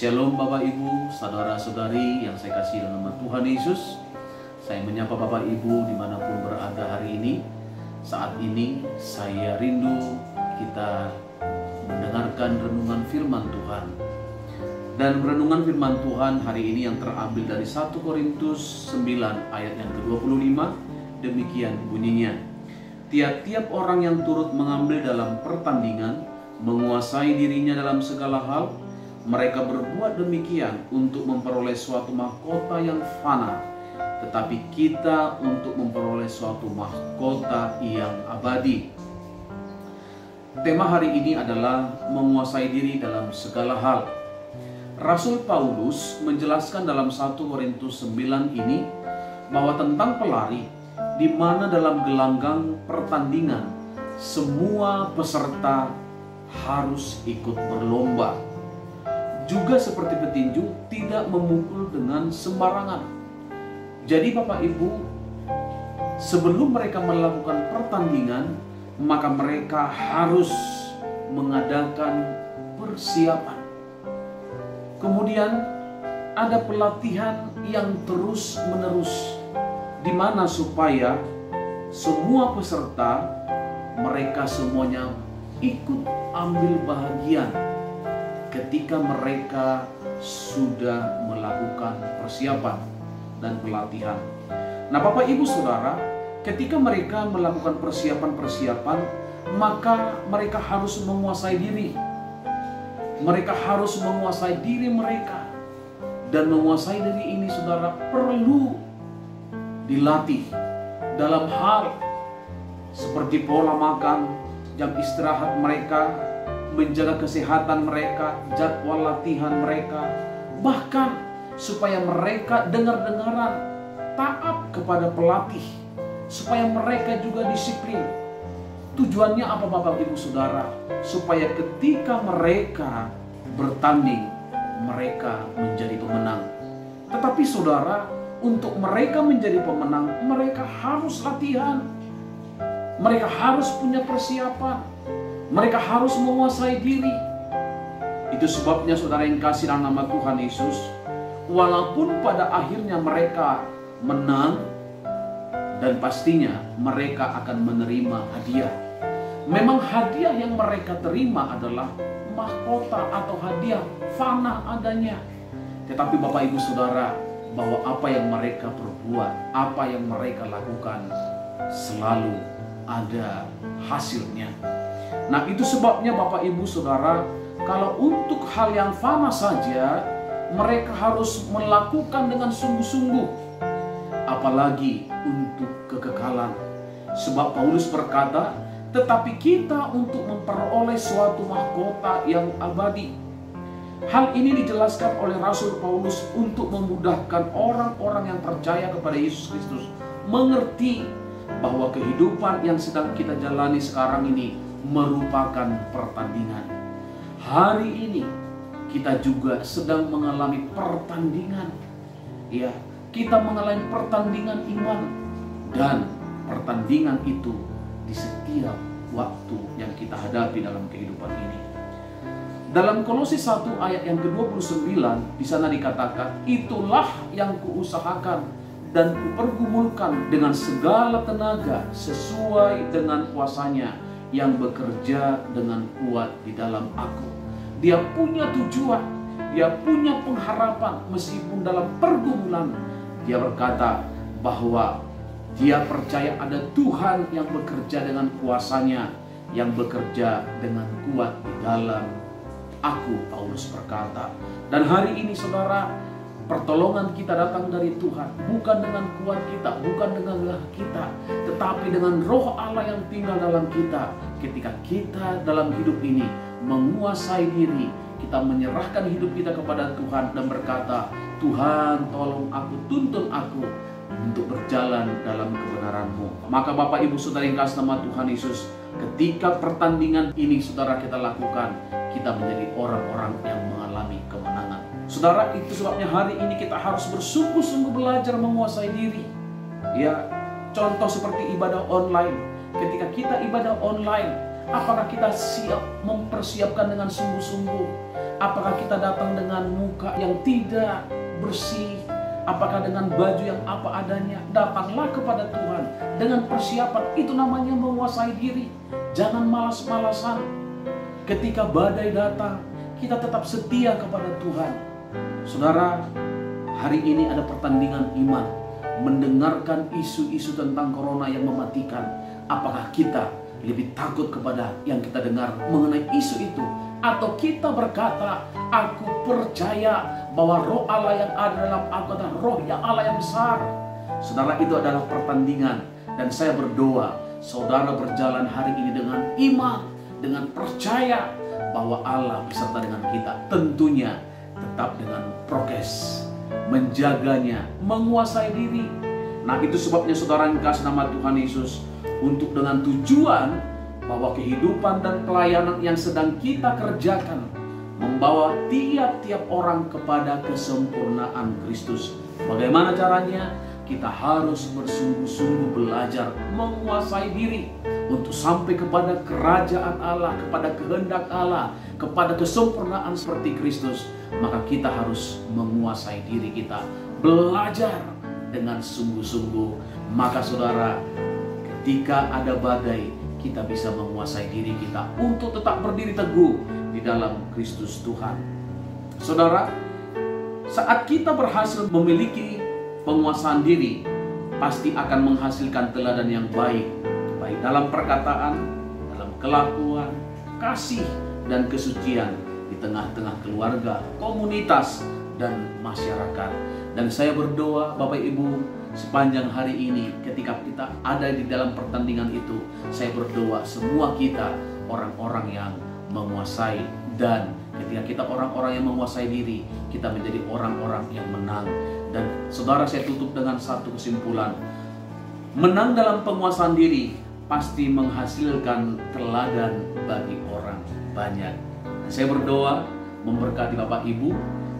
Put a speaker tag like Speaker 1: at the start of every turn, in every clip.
Speaker 1: Shalom Bapak Ibu, saudara-saudari yang saya kasih dalam nama Tuhan Yesus. Saya menyapa Bapak Ibu dimanapun berada hari ini. Saat ini saya rindu kita mendengarkan renungan firman Tuhan. Dan renungan firman Tuhan hari ini yang terambil dari 1 Korintus 9 ayat yang ke-25. Demikian bunyinya. Tiap-tiap orang yang turut mengambil dalam pertandingan menguasai dirinya dalam segala hal. Mereka berbuat demikian untuk memperoleh suatu mahkota yang fana, tetapi kita untuk memperoleh suatu mahkota yang abadi. Tema hari ini adalah menguasai diri dalam segala hal. Rasul Paulus menjelaskan dalam 1 Korintus 9 ini bahwa tentang pelari, di mana dalam gelanggang pertandingan semua peserta harus ikut berlomba. Juga seperti petinju, tidak memukul dengan sembarangan. Jadi Bapak Ibu, sebelum mereka melakukan pertandingan, maka mereka harus mengadakan persiapan. Kemudian ada pelatihan yang terus-menerus, di mana supaya semua peserta, mereka semuanya ikut ambil bahagian ketika mereka sudah melakukan persiapan dan pelatihan. Nah Bapak Ibu Saudara, ketika mereka melakukan persiapan-persiapan, maka mereka harus menguasai diri. Mereka harus menguasai diri mereka. Dan menguasai diri ini Saudara perlu dilatih dalam hal seperti pola makan, jam istirahat mereka, menjaga kesehatan mereka, jadwal latihan mereka, bahkan supaya mereka dengar-dengaran taat kepada pelatih, supaya mereka juga disiplin. Tujuannya apa Bapak Ibu Saudara? Supaya ketika mereka bertanding, mereka menjadi pemenang. Tetapi Saudara, untuk mereka menjadi pemenang, mereka harus latihan. Mereka harus punya persiapan. Mereka harus menguasai diri. Itu sebabnya saudara yang kasih dalam nama Tuhan Yesus, walaupun pada akhirnya mereka menang, dan pastinya mereka akan menerima hadiah. Memang hadiah yang mereka terima adalah mahkota atau hadiah fana adanya. Tetapi Bapak Ibu Saudara, bahwa apa yang mereka perbuat, apa yang mereka lakukan, selalu ada hasilnya. Nah itu sebabnya Bapak Ibu Saudara, kalau untuk hal yang fana saja mereka harus melakukan dengan sungguh-sungguh, apalagi untuk kekekalan. Sebab Paulus berkata, tetapi kita untuk memperoleh suatu mahkota yang abadi. Hal ini dijelaskan oleh Rasul Paulus untuk memudahkan orang-orang yang percaya kepada Yesus Kristus mengerti bahwa kehidupan yang sedang kita jalani sekarang ini merupakan pertandingan. Hari ini kita juga sedang mengalami pertandingan. Ya, kita mengalami pertandingan iman, dan pertandingan itu di setiap waktu yang kita hadapi dalam kehidupan ini. Dalam Kolose 1 ayat yang ke-29 di sana dikatakan, itulah yang kuusahakan dan kupergumulkan dengan segala tenaga sesuai dengan kuasanya yang bekerja dengan kuat di dalam aku. Dia punya tujuan, dia punya pengharapan meskipun dalam pergumulan. Dia berkata bahwa dia percaya ada Tuhan yang bekerja dengan kuasanya, yang bekerja dengan kuat di dalam aku, Paulus berkata. Dan hari ini saudara, pertolongan kita datang dari Tuhan, bukan dengan kuat kita, bukan dengan lelah kita, tetapi dengan Roh Allah yang tinggal dalam kita. Ketika kita dalam hidup ini menguasai diri, kita menyerahkan hidup kita kepada Tuhan dan berkata, Tuhan tolong aku, tuntun aku untuk berjalan dalam kebenaran-Mu. Maka Bapak Ibu Saudara yang kasih nama Tuhan Yesus, ketika pertandingan ini saudara kita lakukan, kita menjadi orang-orang yang mengalami kemenangan. Saudara, itu sebabnya hari ini kita harus bersungguh-sungguh belajar menguasai diri. Ya, contoh seperti ibadah online. ketika kita ibadah online, apakah kita siap mempersiapkan dengan sungguh-sungguh? Apakah kita datang dengan muka yang tidak bersih? Apakah dengan baju yang apa adanya? Datanglah kepada Tuhan dengan persiapan. Itu namanya menguasai diri. Jangan malas-malasan. Ketika badai datang, kita tetap setia kepada Tuhan. Saudara, hari ini ada pertandingan iman. Mendengarkan isu-isu tentang corona yang mematikan. Apakah kita lebih takut kepada yang kita dengar mengenai isu itu? Atau kita berkata, aku percaya bahwa roh Allah yang ada dalam aku adalah roh yang Allah yang besar. Saudara, itu adalah pertandingan. Dan saya berdoa, saudara berjalan hari ini dengan iman, dengan percaya bahwa Allah beserta dengan kita. Tentunya tetap dengan prokes, menjaganya, menguasai diri. Nah, itu sebabnya saudara yang kasih nama Tuhan Yesus, untuk dengan tujuan bahwa kehidupan dan pelayanan yang sedang kita kerjakan membawa tiap-tiap orang kepada kesempurnaan Kristus. Bagaimana caranya? Kita harus bersungguh-sungguh belajar menguasai diri untuk sampai kepada kerajaan Allah, kepada kehendak Allah, kepada kesempurnaan seperti Kristus. Maka kita harus menguasai diri kita, belajar dengan sungguh-sungguh. Maka saudara, ketika ada badai, kita bisa menguasai diri kita untuk tetap berdiri teguh di dalam Kristus Tuhan. Saudara, saat kita berhasil memiliki penguasaan diri, pasti akan menghasilkan teladan yang baik, baik dalam perkataan, dalam kelakuan, kasih, dan kesucian di tengah-tengah keluarga, komunitas, dan masyarakat. Dan saya berdoa, Bapak Ibu, sepanjang hari ini ketika kita ada di dalam pertandingan itu, saya berdoa semua kita orang-orang yang menguasai. Dan ketika kita orang-orang yang menguasai diri, kita menjadi orang-orang yang menang. Dan saudara, saya tutup dengan satu kesimpulan. Menang dalam penguasaan diri pasti menghasilkan teladan bagi orang banyak. Dan saya berdoa memberkati Bapak Ibu.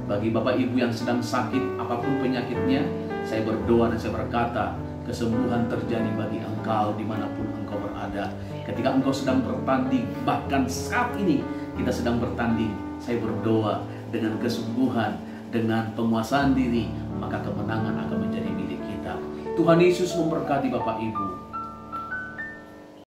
Speaker 1: Bagi Bapak Ibu yang sedang sakit apapun penyakitnya, saya berdoa dan saya berkata, kesembuhan terjadi bagi engkau dimanapun engkau berada. Ketika engkau sedang bertanding, bahkan saat ini kita sedang bertanding, saya berdoa dengan kesungguhan, dengan penguasaan diri, maka kemenangan akan menjadi milik kita. Tuhan Yesus memberkati Bapak Ibu.